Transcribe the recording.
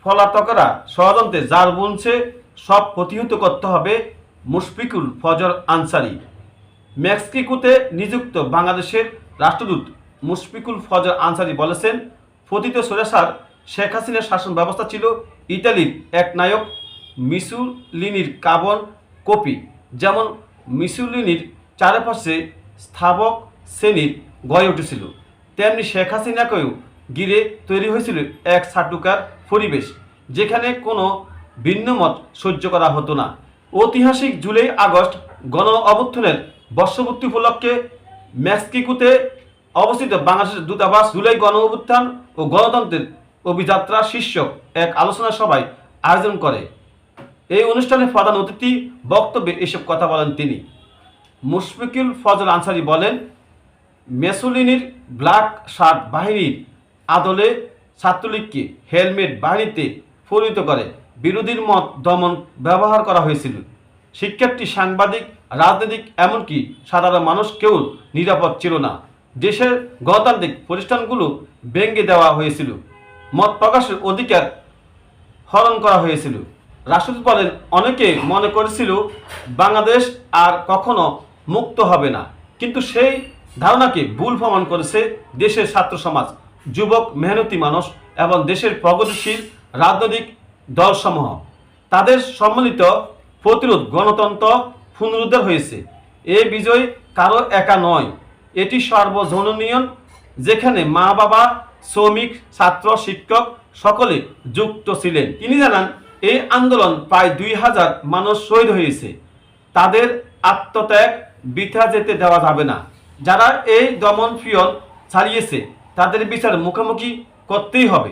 পলাতকরা ষড়যন্ত্রে যার বলছে সব প্রতিহত করতে হবে মুশফিকুল ফজর আনসারী। মেক্সিকোতে নিযুক্ত বাংলাদেশের রাষ্ট্রদূত মুশফিকুল ফজর আনসারী বলেছেন, পতিত স্বৈরাচার শেখ হাসিনার শাসন ব্যবস্থা ছিল ইতালির এক নায়ক মিসুলিনির কার্বন কপি। যেমন মিসুলিনির চারপাশে স্থাবক শ্রেণীর গড়ে উঠেছিল, তেমনি শেখ হাসিনাকেও ঘিরে তৈরি হয়েছিল এক ছাটুকার পরিবেশ, যেখানে কোনো ভিন্নমত সহ্য করা হতো না। ঐতিহাসিক জুলাই আগস্ট গণ অভ্যুত্থানের বর্ষপূর্তি উপলক্ষে মেক্সিকোতে অবস্থিত বাংলাদেশের দূতাবাস জুলাই গণ অভ্যুত্থান ও গণতন্ত্রের অভিযাত্রা শীর্ষক এক আলোচনা সভায় আয়োজন করে। এই অনুষ্ঠানে প্রধান অতিথি বক্তব্যে এসব কথা বলেন তিনি। মুশফিকুল ফজর আনসারী বলেন, মেসোলিনির ব্ল্যাক শার্ট বাহিনীর আদলে ছাত্রলীগকে হেলমেট বাহিনীতে পরিণত করে বিরোধীর মত দমন ব্যবহার করা হয়েছিল। শিক্ষার্থী, সাংবাদিক, রাজনীতিক, এমনকি সাধারণ মানুষ কেউ নিরাপদ ছিল না। দেশের গণতান্ত্রিক প্রতিষ্ঠানগুলো ভেঙে দেওয়া হয়েছিল, মত প্রকাশের অধিকার হরণ করা হয়েছিল। রাষ্ট্রদূত বলেন, অনেকে মনে করেছিল বাংলাদেশ আর কখনো মুক্ত হবে না, কিন্তু সেই ধারণাকে ভুল প্রমাণ করেছে দেশের ছাত্র সমাজ, যুবক, মেহনতি মানুষ এবং দেশের প্রগতিশীল রাজনৈতিক দলসমূহ। তাদের সম্মিলিত প্রতিরোধ গণতন্ত্র পুনরুদ্ধার হয়েছে। এই বিজয় কারো একা নয়, এটি সর্বজনীয়, যেখানে মা, বাবা, শ্রমিক, ছাত্র, শিক্ষক সকলে যুক্ত ছিলেন। তিনি জানান, এই আন্দোলন প্রায় 2000 মানুষ শহীদ হয়েছে। তাদের আত্মত্যাগ বৃথা যেতে দেওয়া যাবে না। যারা এই দমন পিয়ন চালিয়েছে তাদের বিচার মুখোমুখি করতেই হবে।